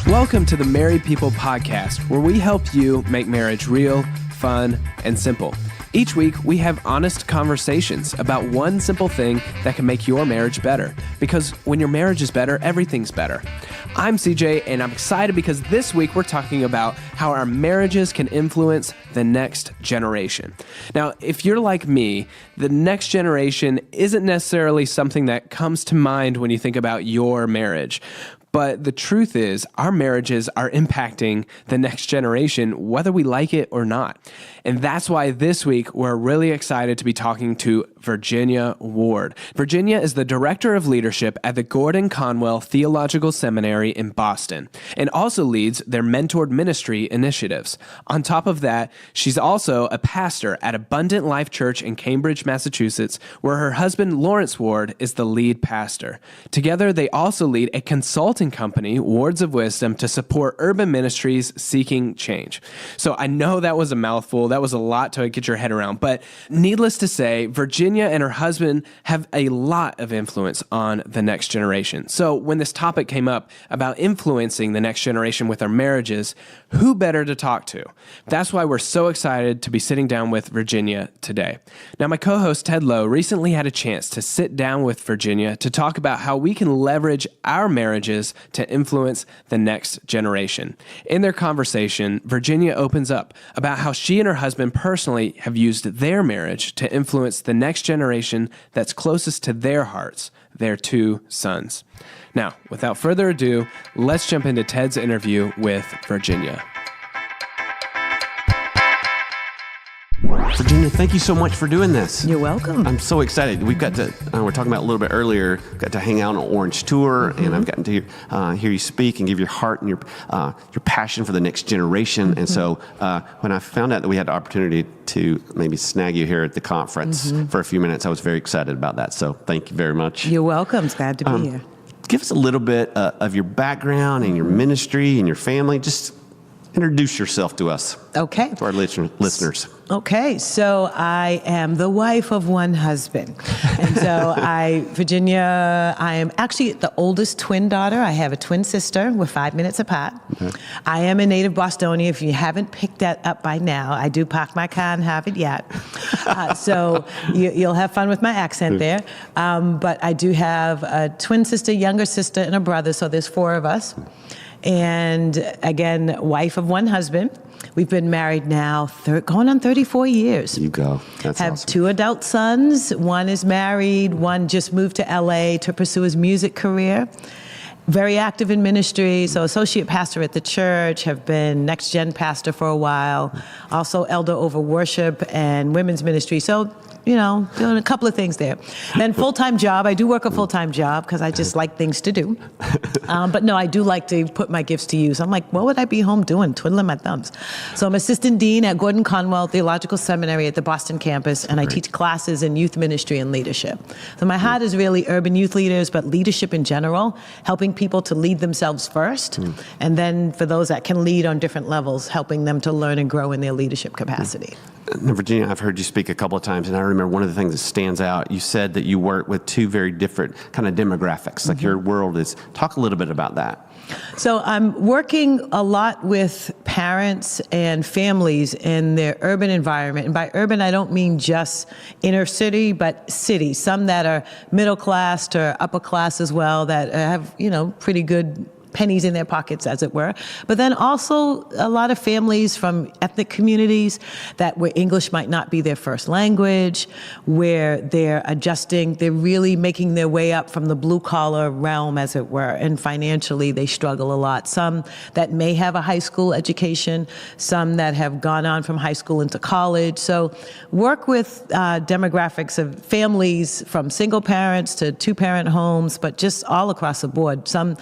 Welcome to the Married People Podcast, where we help you make marriage real, fun, and simple. Each week, we have honest conversations about one simple thing that can make your marriage better. Because when your marriage is better, everything's better. I'm CJ, and I'm excited because this week we're talking about how our marriages can influence the next generation. Now, if you're like me, the next generation isn't necessarily something that comes to mind when you think about your marriage. But the truth is, our marriages are impacting the next generation, whether we like it or not. And that's why this week, we're really excited to be talking to Virginia Ward. Virginia is the Director of Leadership at the Gordon Conwell Theological Seminary in Boston, and also leads their Mentored Ministry initiatives. On top of that, she's also a pastor at Abundant Life Church in Cambridge, Massachusetts, where her husband, Lawrence Ward, is the lead pastor. Together, they also lead a consulting company, Words of Wisdom, to support urban ministries seeking change. So I know that was a mouthful. That was a lot to get your head around. But needless to say, Virginia and her husband have a lot of influence on the next generation. So when this topic came up about influencing the next generation with our marriages, who better to talk to? That's why we're so excited to be sitting down with Virginia today. Now, my co-host Ted Lowe recently had a chance to sit down with Virginia to talk about how we can leverage our marriages to influence the next generation. In their conversation, Virginia opens up about how she and her husband personally have used their marriage to influence the next generation that's closest to their hearts, their two sons. Now, without further ado, let's jump into Ted's interview with Virginia. Virginia, thank you so much for doing this. You're welcome. I'm so excited. We've got to, we're talking about a little bit earlier, got to hang out on an Orange Tour, and I've gotten to hear you speak and give your heart and your passion for the next generation. And so when I found out that we had the opportunity to maybe snag you here at the conference for a few minutes, I was very excited about that. So thank you very much. You're welcome. It's glad to be here. Give us a little bit of your background and your ministry and your family. Just introduce yourself to us. Okay. To our listeners. Okay, so I am the wife of one husband. And so Virginia, I am actually the oldest twin daughter. I have a twin sister. We're 5 minutes apart. Okay. I am a native Bostonian. If you haven't picked that up by now, I do park my car and have it yet. So you'll have fun with my accent there. But I do have a twin sister, younger sister, and a brother, so there's 4 of us. And again, wife of one husband. We've been married now going on 34 years. You go. That's have awesome. 2 adult sons. One is married. One just moved to LA to pursue his music career. Very active in ministry. So associate pastor at the church, have been next gen pastor for a while. Also elder over worship and women's ministry. So, doing a couple of things there. Then full-time job. I do work a full-time job because I just like things to do. But no, I do like to put my gifts to use. I'm like, what would I be home doing? Twiddling my thumbs. So I'm assistant dean at Gordon Conwell Theological Seminary at the Boston campus, and I teach classes in youth ministry and leadership. So my heart is really urban youth leaders, but leadership in general, helping people to lead themselves first, and then for those that can lead on different levels, helping them to learn and grow in their leadership capacity. Now, Virginia, I've heard you speak a couple of times, and I remember one of the things that stands out. You said that you work with 2 very different kind of demographics, like your world is. Talk a little bit about that. So I'm working a lot with parents and families in their urban environment. And by urban, I don't mean just inner city, but city. Some that are middle class to upper class as well, that have, pretty good pennies in their pockets, as it were. But then also a lot of families from ethnic communities where English might not be their first language, where they're adjusting, they're really making their way up from the blue collar realm, as it were, and financially they struggle a lot. Some that may have a high school education, some that have gone on from high school into college. So work with demographics of families from single parents to 2-parent homes, but just all across the board. Some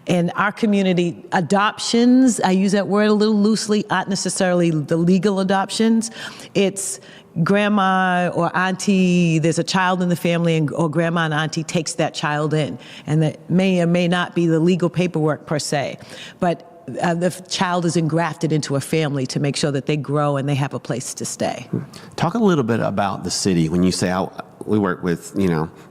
in our community, adoptions, I use that word a little loosely, not necessarily the legal adoptions. It's grandma or auntie, there's a child in the family, or grandma and auntie takes that child in. And that may or may not be the legal paperwork per se. But the child is engrafted into a family to make sure that they grow and they have a place to stay. Talk a little bit about the city. When you say, we work with,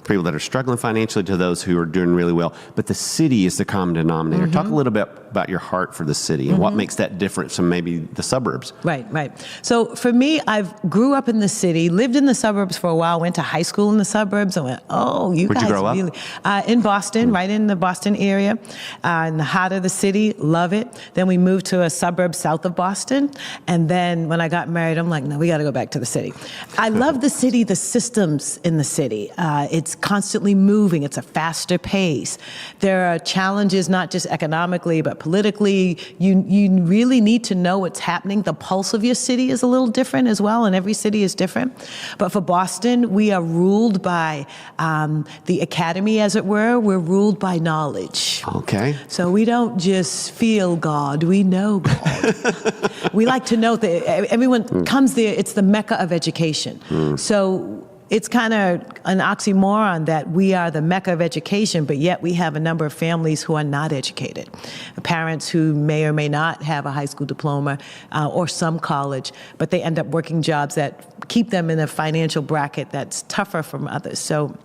people that are struggling financially to those who are doing really well. But the city is the common denominator. Talk a little bit about your heart for the city and what makes that different from maybe the suburbs. Right. So for me, I've grew up in the city, lived in the suburbs for a while, went to high school in the suburbs. I went, Where'd you grow up? In Boston, right in the Boston area, in the heart of the city. Love it. Then we moved to a suburb south of Boston. And then when I got married, I'm like, no, we got to go back to the city. I love the city, the systems in the city. It's constantly moving. It's a faster pace. There are challenges, not just economically, but politically. You really need to know what's happening. The pulse of your city is a little different as well, and every city is different. But for Boston, we are ruled by the academy, as it were. We're ruled by knowledge. Okay. So we don't just feel God, we know God. We like to know that everyone comes there, it's the Mecca of education. So it's kind of an oxymoron that we are the Mecca of education, but yet we have a number of families who are not educated. Parents who may or may not have a high school diploma or some college, but they end up working jobs that keep them in a financial bracket that's tougher from others. So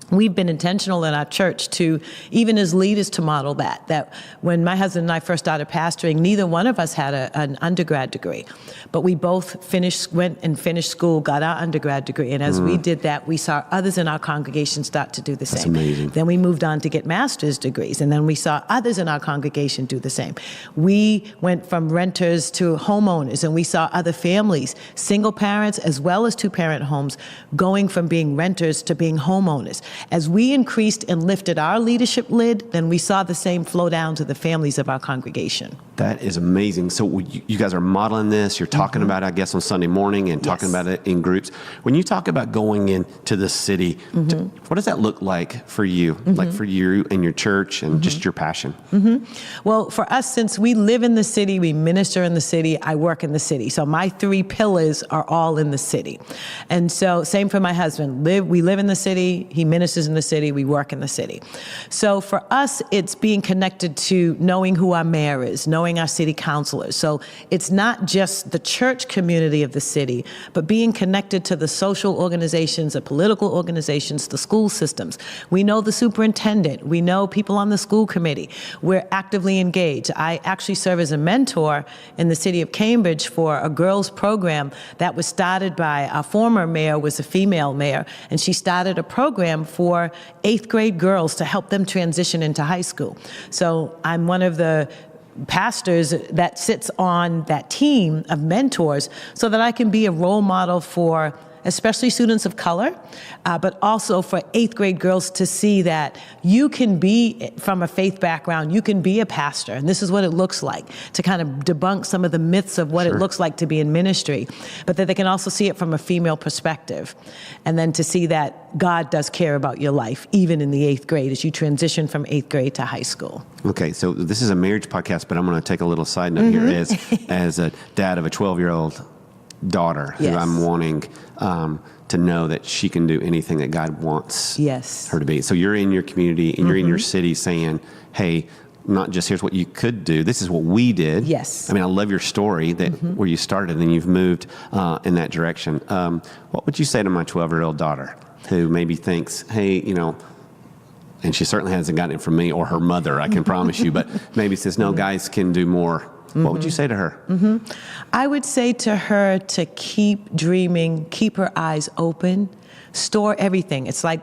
we've been intentional in our church to, even as leaders, to model that when my husband and I first started pastoring, neither one of us had an undergrad degree, but we both went and finished school, got our undergrad degree. And as we did that, we saw others in our congregation start to do the same. That's amazing. Then we moved on to get master's degrees, and then we saw others in our congregation do the same. We went from renters to homeowners, and we saw other families, single parents as well as two-parent homes, going from being renters to being homeowners. As we increased and lifted our leadership lid, then we saw the same flow down to the families of our congregation. That is amazing. So you guys are modeling this. You're talking about it, I guess, on Sunday morning and talking about it in groups. When you talk about going into the city, what does that look like for you? Like for you and your church and just your passion? Well, for us, since we live in the city, we minister in the city, I work in the city. So my 3 pillars are all in the city. And so same for my husband. We live in the city, he ministers in the city, we work in the city. So for us, it's being connected to knowing who our mayor is, knowing our city councilors. So it's not just the church community of the city, but being connected to the social organizations, the political organizations, the school systems. We know the superintendent. We know people on the school committee. We're actively engaged. I actually serve as a mentor in the city of Cambridge for a girls program that was started by our former mayor, was a female mayor, and she started a program for 8th grade girls to help them transition into high school. So I'm one of the pastors that sits on that team of mentors so that I can be a role model for especially students of color, but also for 8th grade girls to see that you can be from a faith background, you can be a pastor, and this is what it looks like, to kind of debunk some of the myths of what it looks like to be in ministry, but that they can also see it from a female perspective, and then to see that God does care about your life, even in the 8th grade, as you transition from 8th grade to high school. Okay, so this is a marriage podcast, but I'm going to take a little side note here as a dad of a 12-year-old daughter who I'm wanting to know that she can do anything that God wants her to be. So you're in your community and you're in your city saying, hey, not just here's what you could do, this is what we did. Yes. I mean, I love your story that where you started and you've moved in that direction. What would you say to my 12-year-old daughter who maybe thinks, hey, and she certainly hasn't gotten it from me or her mother, I can promise you, but maybe says, no, guys can do more. What would you say to her? I would say to her to keep dreaming, keep her eyes open, store everything. It's like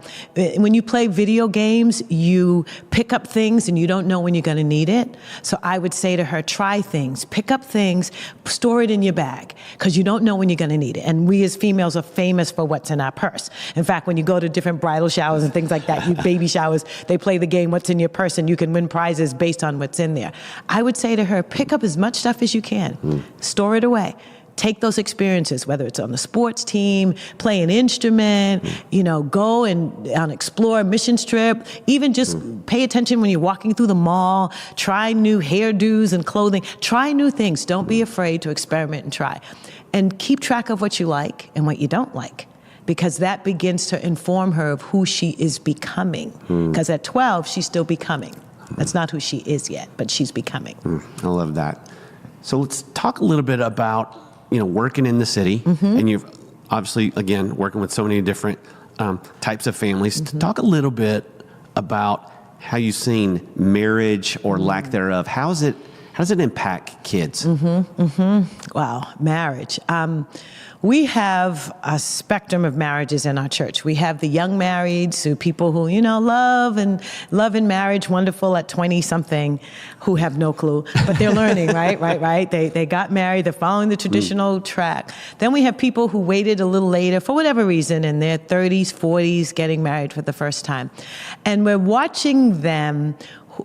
when you play video games, you pick up things and you don't know when you're going to need it. So I would say to her, try things, pick up things, store it in your bag, because you don't know when you're going to need it. And we as females are famous for what's in our purse. In fact, when you go to different bridal showers and things like that, baby showers, they play the game, what's in your purse, and you can win prizes based on what's in there. I would say to her, pick up as much stuff as you can, store it away. Take those experiences, whether it's on the sports team, play an instrument, go and explore a mission trip, even just pay attention when you're walking through the mall, try new hairdos and clothing, try new things. Don't be afraid to experiment and try. And keep track of what you like and what you don't like, because that begins to inform her of who she is becoming. Because at 12, she's still becoming. That's not who she is yet, but she's becoming. I love that. So let's talk a little bit about working in the city, and you've obviously, again, working with so many different types of families. Talk a little bit about how you've seen marriage or lack thereof. How does it impact kids? Wow, marriage. We have a spectrum of marriages in our church. We have the young marrieds, who people who, love in marriage, wonderful at 20-something, who have no clue, but they're learning, right? They got married, they're following the traditional track. Then we have people who waited a little later, for whatever reason, in their 30s, 40s, getting married for the first time. And we're watching them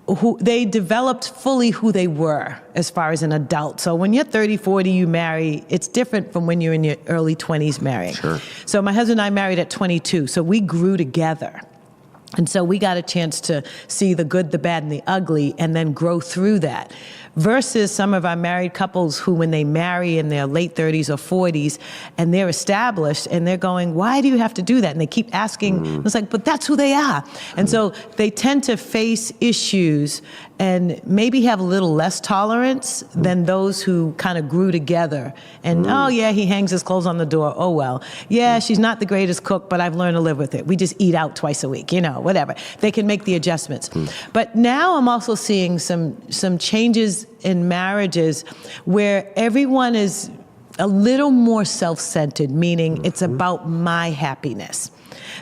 who they developed fully who they were as far as an adult. So when you're 30, 40, you marry, it's different from when you're in your early 20s marrying. Sure. So my husband and I married at 22, so we grew together. And so we got a chance to see the good, the bad, and the ugly, and then grow through that. Versus some of our married couples who, when they marry in their late 30s or 40s, and they're established, and they're going, why do you have to do that? And they keep asking, it's like, but that's who they are. And so they tend to face issues and maybe have a little less tolerance than those who kind of grew together. And, oh yeah, he hangs his clothes on the door, oh well. Yeah, she's not the greatest cook, but I've learned to live with it. We just eat out twice a week, whatever. They can make the adjustments. But now I'm also seeing some changes in marriages where everyone is a little more self-centered, meaning it's about my happiness.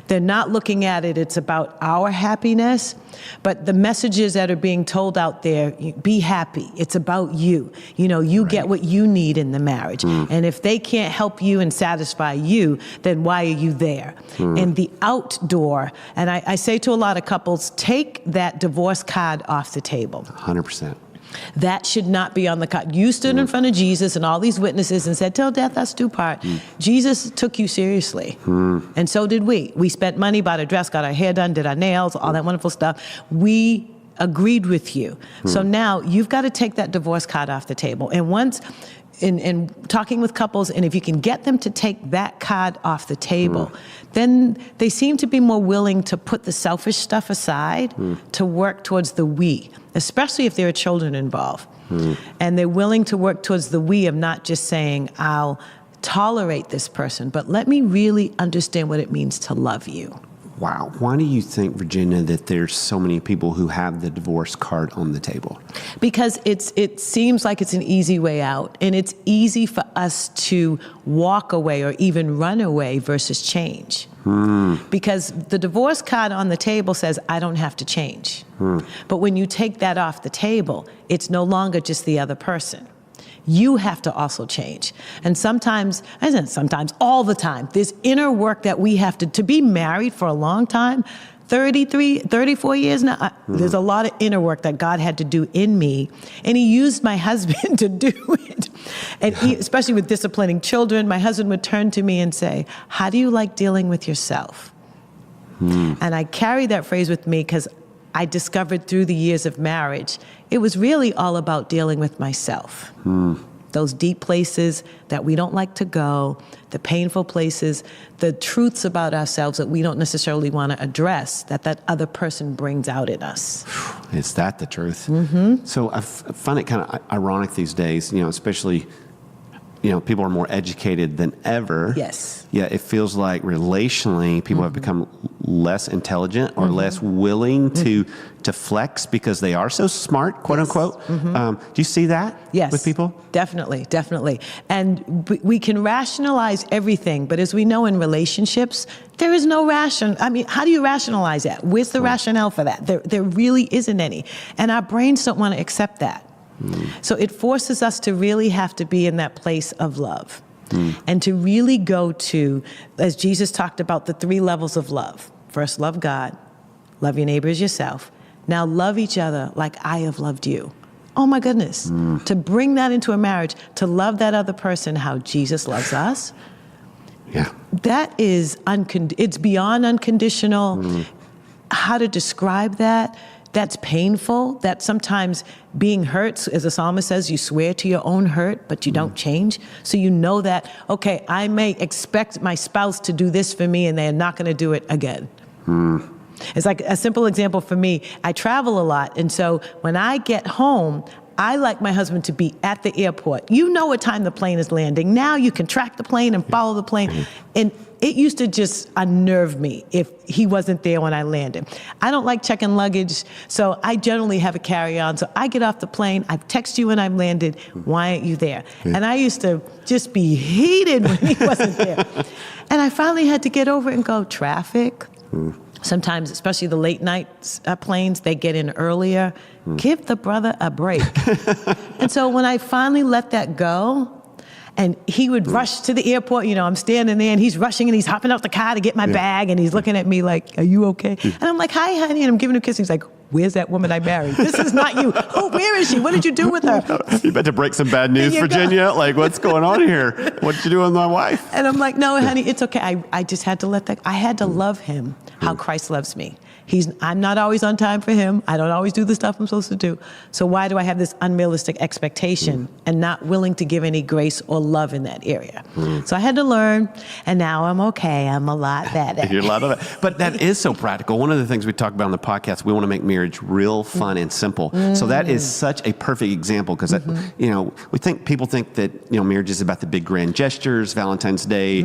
They're not looking at it, it's about our happiness, but the messages that are being told out there, be happy, it's about you. You get what you need in the marriage. And if they can't help you and satisfy you, then why are you there? And the outdoor, and I say to a lot of couples, take that divorce card off the table. 100%. That should not be on the card. You stood in front of Jesus and all these witnesses and said, till death us do part. Jesus took you seriously. And so did we. We spent money, bought a dress, got our hair done, did our nails, all that wonderful stuff. We agreed with you. So now you've got to take that divorce card off the table. And once in talking with couples, and if you can get them to take that card off the table, then they seem to be more willing to put the selfish stuff aside to work towards the we, especially if there are children involved. And they're willing to work towards the we of not just saying, I'll tolerate this person, but let me really understand what it means to love you. Wow. Why do you think, Virginia, that there's so many people who have the divorce card on the table? Because it seems like it's an easy way out, and it's easy for us to walk away or even run away versus change. Because the divorce card on the table says, I don't have to change. But when you take that off the table, it's no longer just the other person. You have to also change. And sometimes, all the time, this inner work that we have to be married for a long time, 34 years now, there's a lot of inner work that God had to do in me. And he used my husband to do it. And especially with disciplining children, my husband would turn to me and say, how do you like dealing with yourself? And I carry that phrase with me because I discovered through the years of marriage, it was really all about dealing with myself. Those deep places that we don't like to go, the painful places, the truths about ourselves that we don't necessarily want to address, that other person brings out in us. Is that the truth? So I find it kind of ironic these days, especially, people are more educated than ever. Yes. Yeah, it feels like relationally, people have become less intelligent or less willing to flex because they are so smart, quote unquote. Do you see that with people? Definitely. And we can rationalize everything, but as we know in relationships, there is no how do you rationalize that? Where's the rationale for that? There really isn't any. And our brains don't want to accept that. So it forces us to really have to be in that place of love and to really go to, as Jesus talked about, the 3 levels of love. First, love God, love your neighbor as yourself. Now love each other like I have loved you. Oh my goodness. To bring that into a marriage, to love that other person how Jesus loves us. Yeah. That is, it's beyond unconditional. How to describe that? That's painful. That sometimes being hurt, as the psalmist says, you swear to your own hurt, but you don't change. So you know that, okay, I may expect my spouse to do this for me and they're not going to do it again. It's like a simple example for me. I travel a lot. And so when I get home, I like my husband to be at the airport. You know what time the plane is landing. Now you can track the plane and follow the plane. And it used to just unnerve me if he wasn't there when I landed. I don't like checking luggage, so I generally have a carry-on. So I get off the plane, I text you when I've landed, why aren't you there? And I used to just be heated when he wasn't there. And I finally had to get over it and go, traffic. Sometimes, especially the late night planes, they get in earlier. Give the brother a break. And so when I finally let that go, and he would rush to the airport, I'm standing there and he's rushing and he's hopping out the car to get my bag and he's looking at me like, are you okay? And I'm like, hi, honey, and I'm giving him a kiss. He's like, where's that woman I married? This is not you. Oh, where is she? What did you do with her? You about to break some bad news, Virginia? Like, what's going on here? What did you do with my wife? And I'm like, no, honey, it's okay. I just had to let that, I had to love him how Christ loves me. I'm not always on time for him. I don't always do the stuff I'm supposed to do. So why do I have this unrealistic expectation and not willing to give any grace or love in that area? So I had to learn, and now I'm okay. I'm a lot better. You're a lot of it. But that is so practical. One of the things we talk about on the podcast, we want to make marriage real, fun, and simple. So that is such a perfect example because, people think that, marriage is about the big grand gestures, Valentine's Day,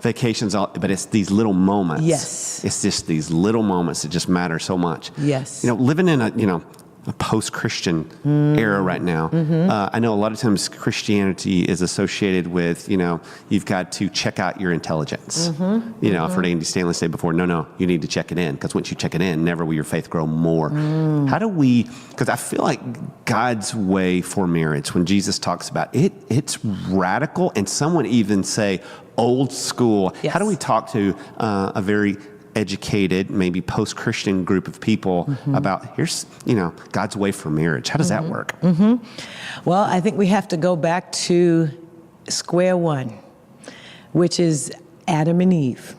vacations, but it's these little moments. Yes. It's just these little moments that just matter so much. Yes. Living in a post-Christian era right now. I know a lot of times Christianity is associated with, you've got to check out your intelligence. I've heard Andy Stanley say before, no, you need to check it in, because once you check it in, never will your faith grow more. How do we, because I feel like God's way for marriage, when Jesus talks about it, it's radical, and some would even say old school. Yes. How do we talk to a very educated, maybe post-Christian group of people about here's, God's way for marriage? How does that work? Well, I think we have to go back to square one, which is Adam and Eve.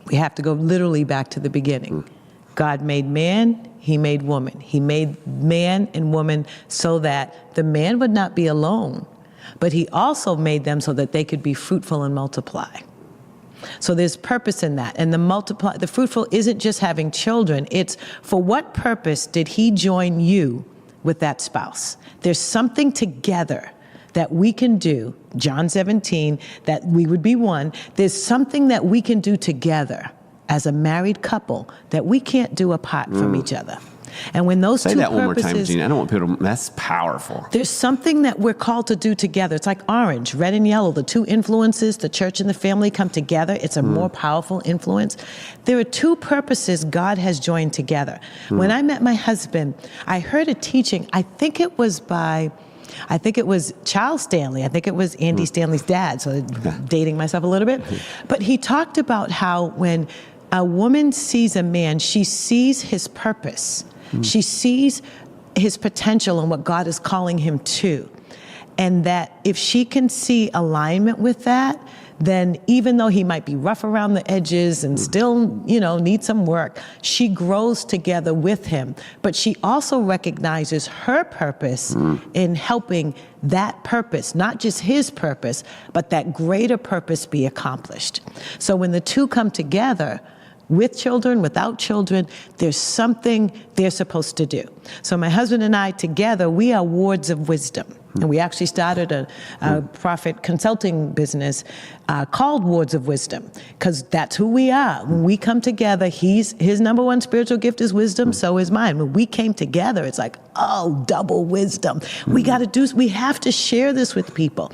We have to go literally back to the beginning. God made man, he made woman. He made man and woman so that the man would not be alone, but he also made them so that they could be fruitful and multiply. So there's purpose in that. And the fruitful isn't just having children. It's for what purpose did he join you with that spouse? There's something together that we can do, John 17, that we would be one. There's something that we can do together as a married couple that we can't do apart from each other. And when those Say two that purposes, one more time, Gina. I don't want people to, that's powerful. There's something that we're called to do together. It's like orange, red and yellow. The two influences, the church and the family, come together. It's a more powerful influence. There are two purposes God has joined together. When I met my husband, I heard a teaching. I think it was Charles Stanley. I think it was Andy Stanley's dad. So dating myself a little bit. But he talked about how when a woman sees a man, she sees his purpose. She sees his potential and what God is calling him to. And that if she can see alignment with that, then even though he might be rough around the edges and still, need some work, she grows together with him. But she also recognizes her purpose in helping that purpose, not just his purpose, but that greater purpose be accomplished. So when the two come together, with children, without children, there's something they're supposed to do. So my husband and I together, we are wards of wisdom. And we actually started a profit consulting business called Wards of Wisdom, because that's who we are. When we come together, his number one spiritual gift is wisdom, so is mine. When we came together, it's like, double wisdom. We have to share this with people.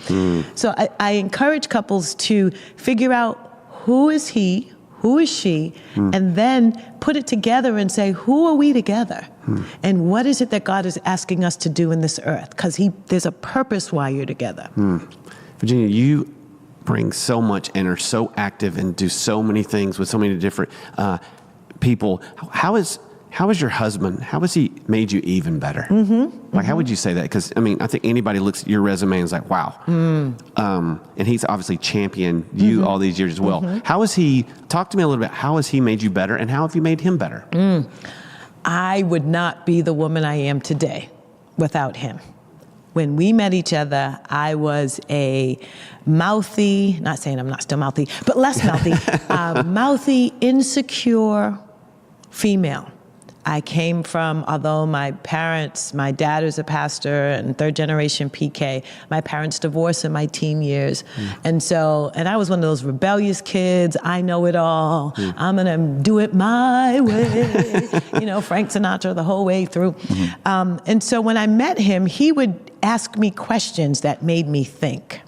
So I encourage couples to figure out who is he, who is she, and then put it together and say, who are we together? And what is it that God is asking us to do in this earth? Because there's a purpose why you're together. Virginia, you bring so much and are so active and do so many things with so many different people. How is your husband, how has he made you even better? How would you say that? Because, I think anybody looks at your resume and is like, wow. And he's obviously championed you all these years as well. How has he, talk to me a little bit, how has he made you better and how have you made him better? I would not be the woman I am today without him. When we met each other, I was a mouthy, not saying I'm not still mouthy, but less mouthy, mouthy, insecure female. I came from, although my dad was a pastor and third generation PK, my parents divorced in my teen years. And I was one of those rebellious kids. I know it all. I'm going to do it my way. Frank Sinatra the whole way through. And so when I met him, he would ask me questions that made me think.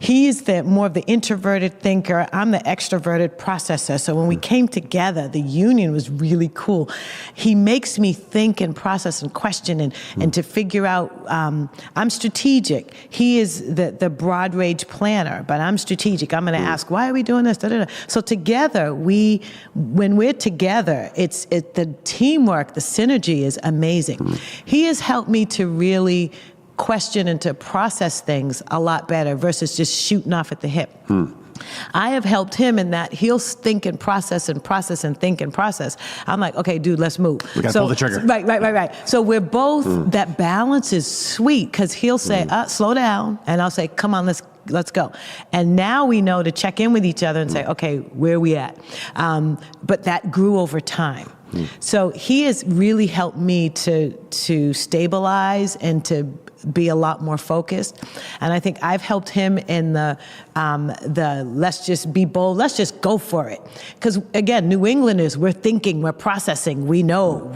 He's more of the introverted thinker. I'm the extroverted processor. So when we came together, the union was really cool. He makes me think and process and question and to figure out, I'm strategic. He is the broad range planner, but I'm strategic. I'm going to ask, why are we doing this? Da, da, da. So together, when we're together, the teamwork, the synergy is amazing. He has helped me to really question and to process things a lot better versus just shooting off at the hip. I have helped him in that he'll think and process and process and think and process. I'm like, okay, dude, let's move. We got to pull the trigger. Right. So we're both, that balance is sweet because he'll say, slow down. And I'll say, come on, let's go. And now we know to check in with each other and say, okay, where are we at? But that grew over time. So he has really helped me to stabilize and to be a lot more focused. And I think I've helped him in the let's just be bold, let's just go for it. Because again, New Englanders, we're thinking, we're processing, we know.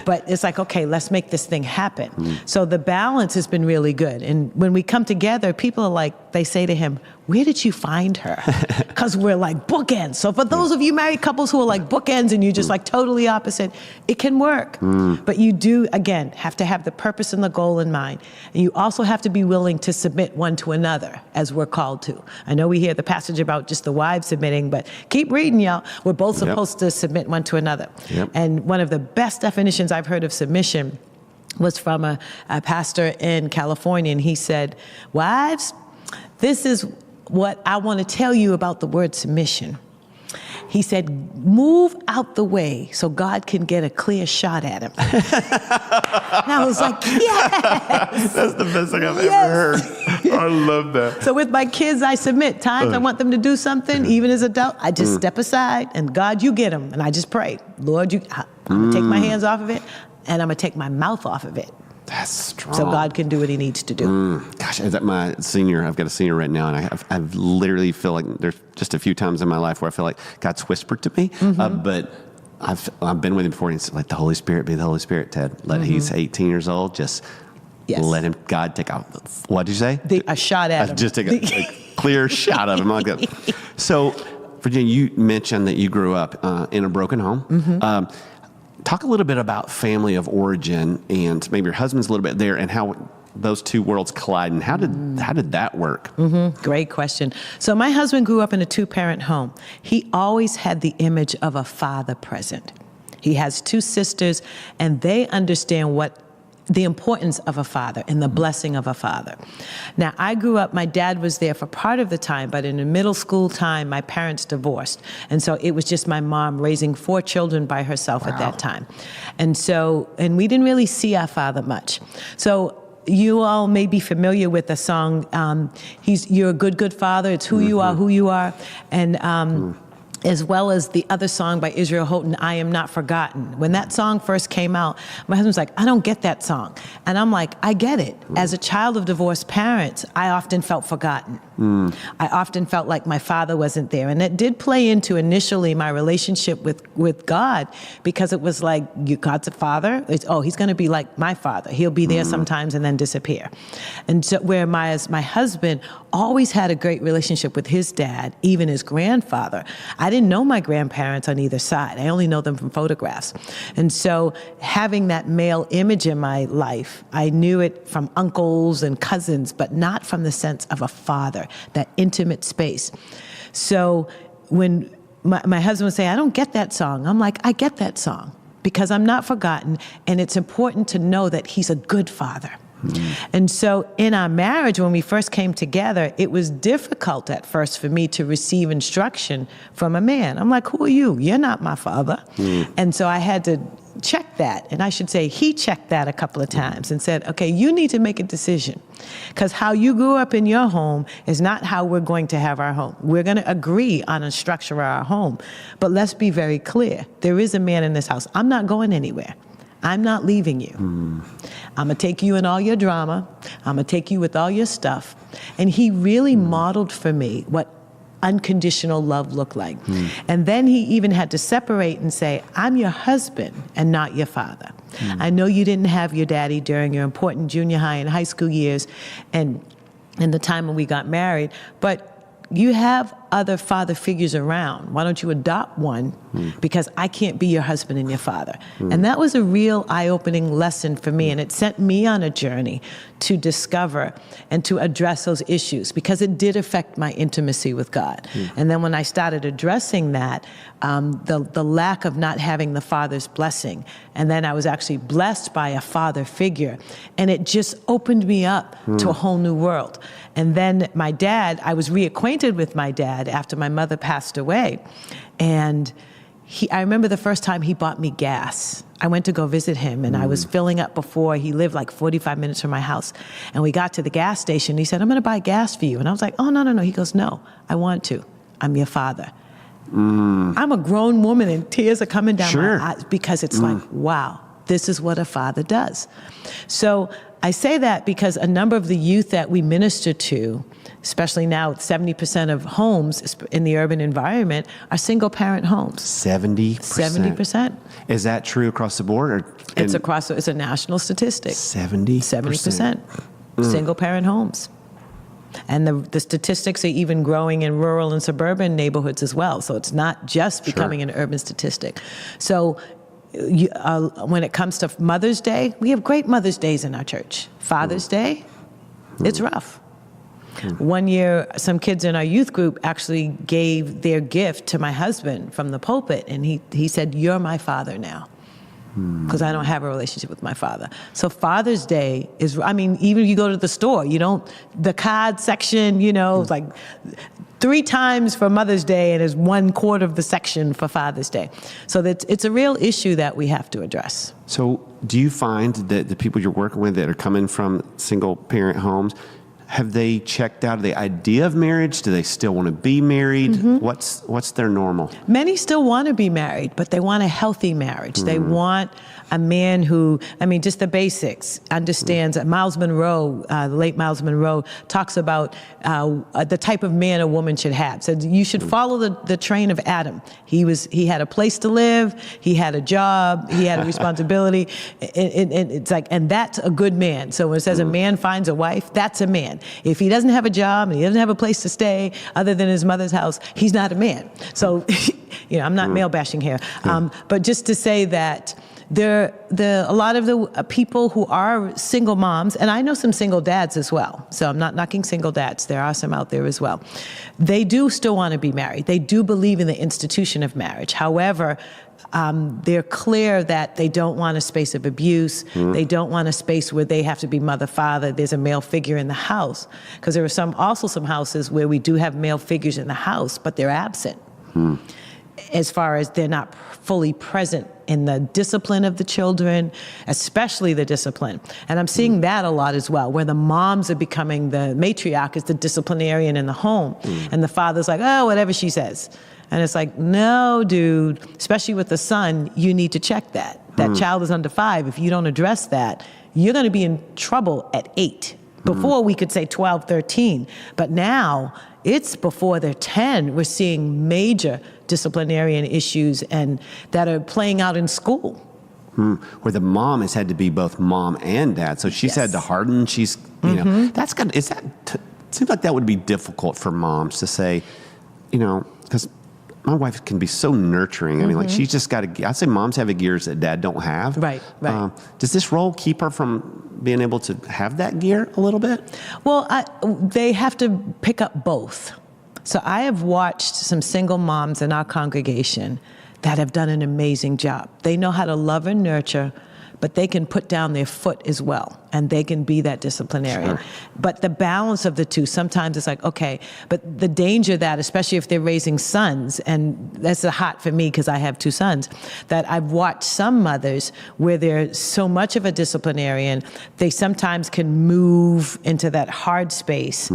But it's like, okay, let's make this thing happen. So the balance has been really good. And when we come together, people are like, they say to him, where did you find her? Because we're like bookends. So for those of you married couples who are like bookends and you're just like totally opposite, it can work. But you do, again, have to have the purpose and the goal in mind. And you also have to be willing to submit one to another, as we're called to. I know we hear the passage about just the wives submitting, but keep reading, y'all. We're both supposed to submit one to another. And one of the best definitions I've heard of submission was from a pastor in California, and he said, wives, this is what I want to tell you about the word submission. He said, move out the way so God can get a clear shot at him. And I was like, yes! That's the best thing I've ever heard. I love that. So with my kids, I submit. Times I want them to do something, even as adult, I just step aside and God, you get them. And I just pray, Lord, I'm going to take my hands off of it and I'm going to take my mouth off of it. That's strong. So God can do what he needs to do. Gosh, I've got a senior right now, and I've literally feel like there's just a few times in my life where I feel like God's whispered to me, but I've been with him before, and it's like the Holy Spirit be the Holy Spirit, Ted. He's 18 years old, just let him, God take out, what did you say? A shot at him. Just take a clear shot of him. Like that. So, Virginia, you mentioned that you grew up in a broken home. Talk a little bit about family of origin, and maybe your husband's a little bit there, and how those two worlds collide, and how did that work? Great question. So my husband grew up in a two-parent home. He always had the image of a father present. He has two sisters, and they understand the importance of a father and the blessing of a father. Now, I grew up, my dad was there for part of the time, but in the middle school time, my parents divorced. And so it was just my mom raising 4 children by herself at that time. And we didn't really see our father much. So you all may be familiar with the song, You're a Good Father, it's who you are. And as well as the other song by Israel Houghton, I Am Not Forgotten. When that song first came out, my husband's like, I don't get that song. And I'm like, I get it. As a child of divorced parents, I often felt forgotten. I often felt like my father wasn't there. And it did play into initially my relationship with God, because it was like, God's a father. He's going to be like my father. He'll be there sometimes and then disappear. And so whereas my husband always had a great relationship with his dad, even his grandfather. I didn't know my grandparents on either side. I only know them from photographs. And so having that male image in my life, I knew it from uncles and cousins, but not from the sense of a father, that intimate space. So when my husband would say, I don't get that song, I'm like, I get that song because I'm not forgotten, and it's important to know that he's a good father. And so in our marriage, when we first came together, it was difficult at first for me to receive instruction from a man. I'm like, who are you? You're not my father. And so I had to check that. And I should say he checked that a couple of times and said, okay, you need to make a decision. Because how you grew up in your home is not how we're going to have our home. We're going to agree on a structure of our home. But let's be very clear. There is a man in this house. I'm not going anywhere. I'm not leaving you. I'm going to take you in all your drama. I'm going to take you with all your stuff. And he really modeled for me what unconditional love looked like. And then he even had to separate and say, I'm your husband and not your father. I know you didn't have your daddy during your important junior high and high school years and the time when we got married, but you have other father figures around. Why don't you adopt one? Because I can't be your husband and your father. And that was a real eye-opening lesson for me, and it sent me on a journey to discover and to address those issues because it did affect my intimacy with God. And then when I started addressing that, the lack of not having the father's blessing, and then I was actually blessed by a father figure, and it just opened me up to a whole new world. And then my dad, I was reacquainted with my dad after my mother passed away. And I remember the first time he bought me gas. I went to go visit him, and I was filling up before. He lived like 45 minutes from my house. And we got to the gas station. He said, I'm going to buy gas for you. And I was like, oh, no. He goes, no, I want to. I'm your father. I'm a grown woman, and tears are coming down my eyes because it's like, wow, this is what a father does. So I say that because a number of the youth that we minister to, especially now, 70% of homes in the urban environment are single-parent homes. 70%? 70%. Is that true across the board? It's a national statistic. 70%? 70%. Single-parent homes. And the statistics are even growing in rural and suburban neighborhoods as well. So it's not just becoming an urban statistic. So when it comes to Mother's Day, we have great Mother's Days in our church. Father's Day, it's rough. One year, some kids in our youth group actually gave their gift to my husband from the pulpit, and he said, you're my father now, because I don't have a relationship with my father. So Father's Day is, even if you go to the store, the card section, it's like 3 times for Mother's Day, and is 1/4 of the section for Father's Day. So it's a real issue that we have to address. So do you find that the people you're working with that are coming from single-parent homes, have they checked out the idea of marriage? Do they still want to be married? What's their normal? Many still want to be married, but they want a healthy marriage. They want a man who, just the basics, understands. Miles Monroe, the late Miles Monroe, talks about the type of man a woman should have. So you should follow the train of Adam. He had a place to live, he had a job, he had a responsibility, and that's a good man. So when it says a man finds a wife, that's a man. If he doesn't have a job and he doesn't have a place to stay other than his mother's house, he's not a man. So, I'm not male bashing here, but just to say that a lot of the people who are single moms, and I know some single dads as well, so I'm not knocking single dads. There are some out there as well. They do still want to be married. They do believe in the institution of marriage. However, they're clear that they don't want a space of abuse. They don't want a space where they have to be mother, father. There's a male figure in the house. Because there are also some houses where we do have male figures in the house, but they're absent. As far as they're not fully present in the discipline of the children, especially the discipline. And I'm seeing that a lot as well, where the moms are becoming the matriarch, is the disciplinarian in the home. And the father's like, oh, whatever she says. And it's like, no, dude, especially with the son, you need to check that. That child is under 5. If you don't address that, you're going to be in trouble at 8. Before we could say 12, 13. But now it's before they're 10. We're seeing major disciplinarian issues and that are playing out in school. Where the mom has had to be both mom and dad. So she's had to harden. She's, that's kind of, seems like that would be difficult for moms to say, because my wife can be so nurturing. Like she's just got I say moms have gears that dad don't have. Right. Does this role keep her from being able to have that gear a little bit? Well, they have to pick up both. So I have watched some single moms in our congregation that have done an amazing job. They know how to love and nurture, but they can put down their foot as well, and they can be that disciplinarian. Sure. But the balance of the two, sometimes it's like, okay, but the danger that, especially if they're raising sons, and that's hot for me because I have 2 sons, that I've watched some mothers where they're so much of a disciplinarian, they sometimes can move into that hard space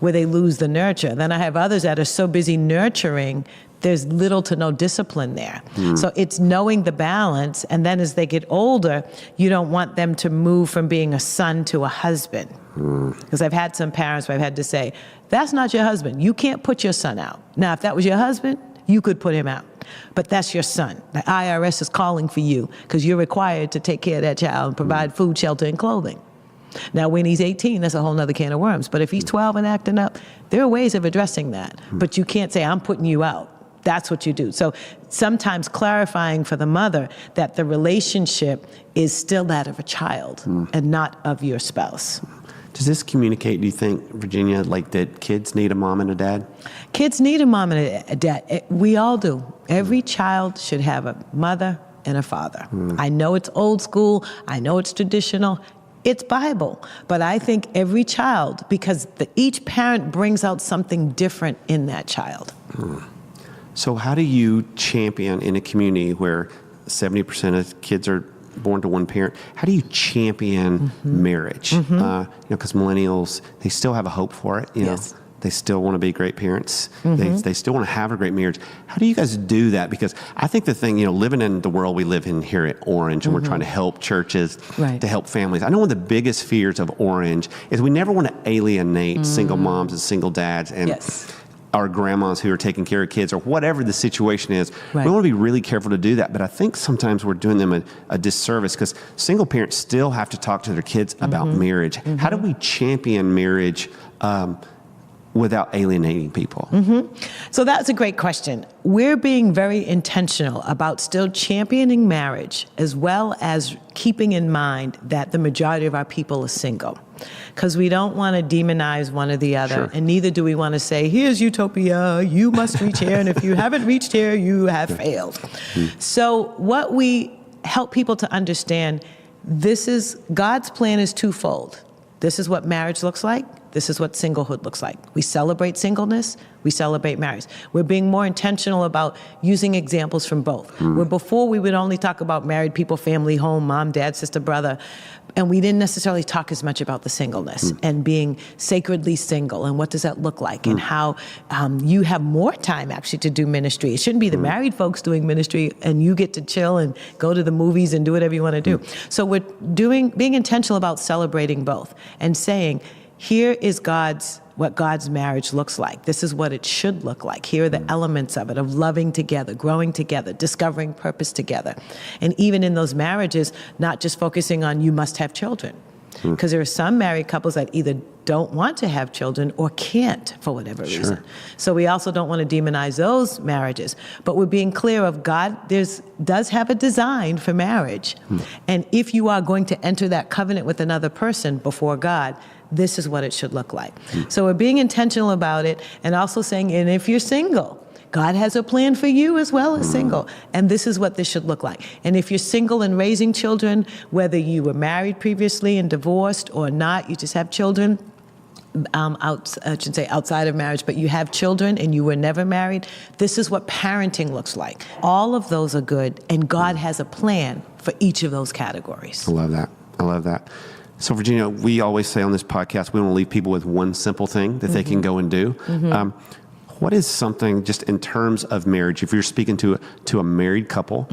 where they lose the nurture. Then I have others that are so busy nurturing, there's little to no discipline there. So it's knowing the balance, and then as they get older, you don't want them to move from being a son to a husband. Because I've had some parents where I've had to say, that's not your husband. You can't put your son out. Now, if that was your husband, you could put him out. But that's your son. The IRS is calling for you because you're required to take care of that child and provide food, shelter, and clothing. Now, when he's 18, that's a whole nother can of worms. But if he's 12 and acting up, there are ways of addressing that. But you can't say, I'm putting you out. That's what you do. So sometimes clarifying for the mother that the relationship is still that of a child and not of your spouse. Does this communicate, do you think, Virginia, like that kids need a mom and a dad? Kids need a mom and a dad. We all do. Every child should have a mother and a father. I know it's old school. I know it's traditional. It's Bible. But I think every child, because each parent brings out something different in that child. So how do you champion in a community where 70% of kids are born to one parent? How do you champion marriage? Because millennials, they still have a hope for it. You know, they still want to be great parents. They still want to have a great marriage. How do you guys do that? Because I think the thing, living in the world we live in here at Orange, and we're trying to help churches, to help families. I know one of the biggest fears of Orange is we never want to alienate single moms and single dads and our grandmas who are taking care of kids or whatever the situation is. We want to be really careful to do that. But I think sometimes we're doing them a disservice because single parents still have to talk to their kids about marriage. How do we champion marriage without alienating people? So that's a great question. We're being very intentional about still championing marriage as well as keeping in mind that the majority of our people are single. Because we don't want to demonize one or the other, and neither do we want to say, here's utopia, you must reach here, and if you haven't reached here, you have failed. So what we help people to understand, God's plan is twofold. This is what marriage looks like. This is what singlehood looks like. We celebrate singleness. We celebrate marriage. We're being more intentional about using examples from both. Where before we would only talk about married people, family, home, mom, dad, sister, brother, and we didn't necessarily talk as much about the singleness and being sacredly single and what does that look like and how you have more time actually to do ministry. It shouldn't be the married folks doing ministry and you get to chill and go to the movies and do whatever you want to do. So we're being intentional about celebrating both and saying, here is what God's marriage looks like. This is what it should look like. Here are the elements of it, of loving together, growing together, discovering purpose together. And even in those marriages, not just focusing on you must have children. Because there are some married couples that either don't want to have children or can't for whatever reason. So we also don't want to demonize those marriages. But we're being clear of God does have a design for marriage. And if you are going to enter that covenant with another person before God, this is what it should look like. So we're being intentional about it and also saying, and if you're single, God has a plan for you as well as single. And this is what this should look like. And if you're single and raising children, whether you were married previously and divorced or not, you just have children, I should say outside of marriage, but you have children and you were never married, this is what parenting looks like. All of those are good, and God has a plan for each of those categories. I love that. I love that. So, Virginia, we always say on this podcast, we want to leave people with one simple thing that they can go and do. What is something, just in terms of marriage, if you're speaking to a married couple,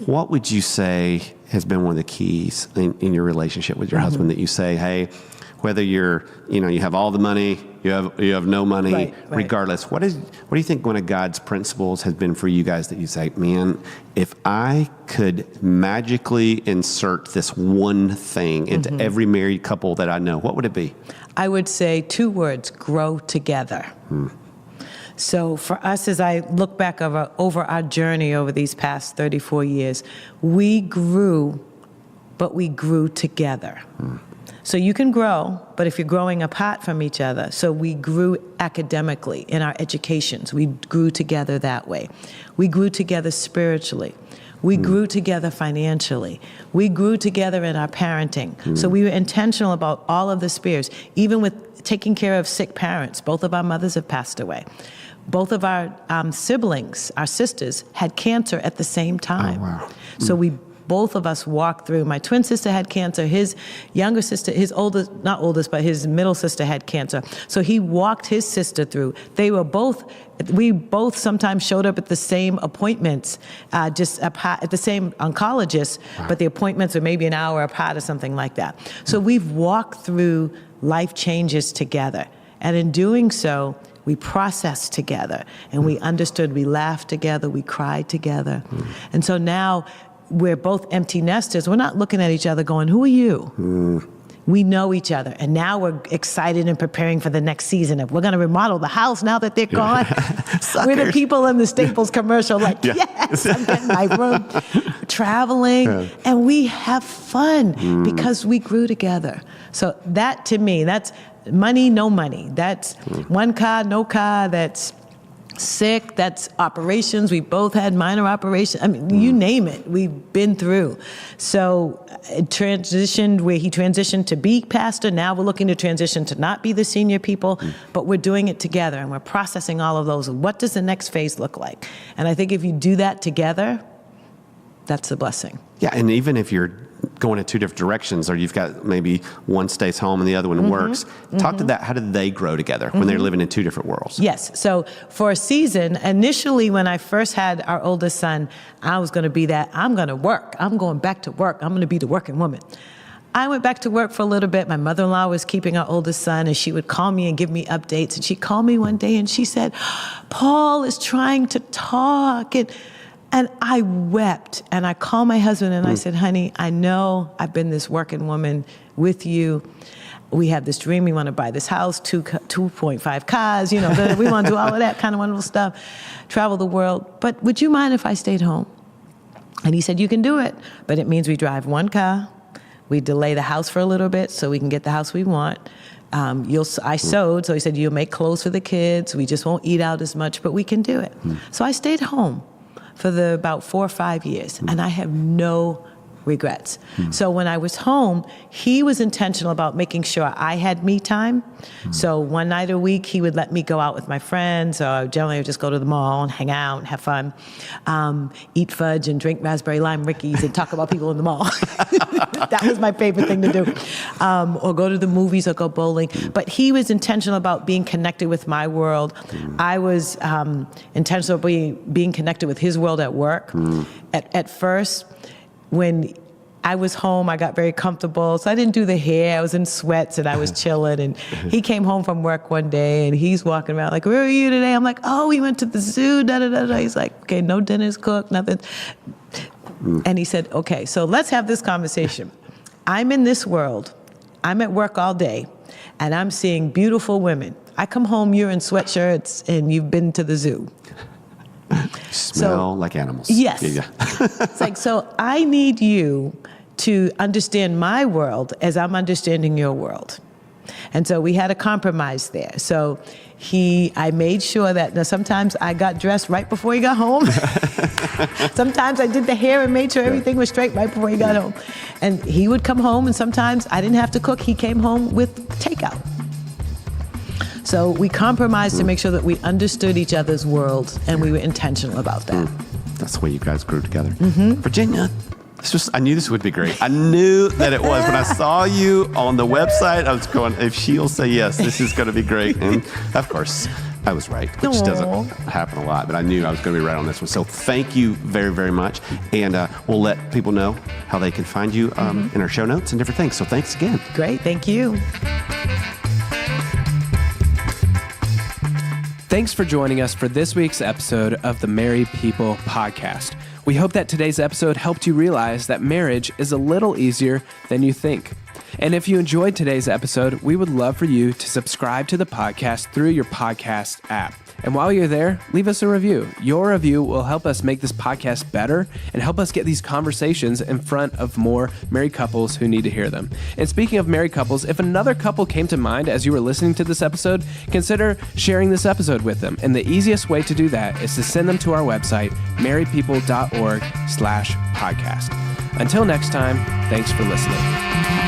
what would you say has been one of the keys in your relationship with your husband that you say, hey, whether you have all the money, you have no money, regardless, what do you think one of God's principles has been for you guys that you say, man, if I could magically insert this one thing into every married couple that I know, what would it be? I would say 2 words: grow together. So for us, as I look back over our journey over these past 34 years, we grew, but we grew together. So you can grow, but if you're growing apart from each other, so we grew academically in our educations. We grew together that way. We grew together spiritually. We grew together financially. We grew together in our parenting. So we were intentional about all of the spheres, even with taking care of sick parents. Both of our mothers have passed away. Both of our siblings, our sisters, had cancer at the same time. Oh, wow. So both of us walked through. My twin sister had cancer. His younger sister, his oldest, not oldest, but his middle sister had cancer. So he walked his sister through. We both sometimes showed up at the same appointments, just at the same oncologist, but the appointments were maybe an hour apart or something like that. So we've walked through life changes together. And in doing so, we processed together, and we understood, we laughed together, we cried together. And so now we're both empty nesters. We're not looking at each other going, who are you? We know each other, and now we're excited and preparing for the next season. If we're going to remodel the house now that they're gone, we're the people in the Staples commercial like, yes, I'm getting my room. Traveling, and we have fun because we grew together. So that, to me, that's money, no money. That's one car, no car. That's sick. That's operations. We both had minor operations. I mean, you name it. We've been through. So it transitioned where he transitioned to be pastor. Now we're looking to transition to not be the senior people, but we're doing it together, and we're processing all of those. What does the next phase look like? And I think if you do that together, that's a blessing. Yeah, and even if you're going in two different directions, or you've got maybe one stays home and the other one works, talk to that. How did they grow together when they're living in two different worlds? Yes. So for a season, initially when I first had our oldest son, I was going to be that, I'm going to work. I'm going back to work. I'm going to be the working woman. I went back to work for a little bit. My mother-in-law was keeping our oldest son, and she would call me and give me updates. And she called me one day and she said, Paul is trying to talk. And I wept, and I called my husband and I said, honey, I know I've been this working woman with you. We have this dream. We want to buy this house, 2.5 cars, we want to do all of that kind of wonderful stuff, travel the world. But would you mind if I stayed home? And he said, you can do it, but it means we drive one car. We delay the house for a little bit so we can get the house we want. I sewed, so he said, you'll make clothes for the kids. We just won't eat out as much, but we can do it. So I stayed home for about 4 or 5 years, and I have no regrets. So when I was home, he was intentional about making sure I had me time. So one night a week, he would let me go out with my friends, or generally I would just go to the mall and hang out and have fun, eat fudge and drink raspberry lime Rickies and talk about people in the mall. That was my favorite thing to do. Or go to the movies or go bowling. But he was intentional about being connected with my world. I was intentional about being connected with his world at work. At first, when I was home, I got very comfortable. So I didn't do the hair. I was in sweats and I was chilling. And he came home from work one day and he's walking around like, where are you today? I'm like, oh, we went to the zoo, da-da-da-da. He's like, okay, no dinner's cooked, nothing. And he said, okay, so let's have this conversation. I'm in this world. I'm at work all day and I'm seeing beautiful women. I come home, you're in sweatshirts and you've been to the zoo. Smell like animals. Yes. It's like, so I need you to understand my world as I'm understanding your world. And so we had a compromise there. So I made sure that, now sometimes I got dressed right before he got home. Sometimes I did the hair and made sure everything was straight right before he got home. And he would come home, and sometimes I didn't have to cook. He came home with takeout. So we compromised to make sure that we understood each other's worlds, and we were intentional about that. That's the way you guys grew together. Virginia, I knew this would be great. I knew that it was. When I saw you on the website, I was going, if she'll say yes, this is going to be great. And of course, I was right, which doesn't happen a lot, but I knew I was going to be right on this one. So thank you very, very much. And we'll let people know how they can find you in our show notes and different things. So thanks again. Great. Thank you. Thanks for joining us for this week's episode of the Married People Podcast. We hope that today's episode helped you realize that marriage is a little easier than you think. And if you enjoyed today's episode, we would love for you to subscribe to the podcast through your podcast app. And while you're there, leave us a review. Your review will help us make this podcast better and help us get these conversations in front of more married couples who need to hear them. And speaking of married couples, if another couple came to mind as you were listening to this episode, consider sharing this episode with them. And the easiest way to do that is to send them to our website, marriedpeople.org/podcast. Until next time, thanks for listening.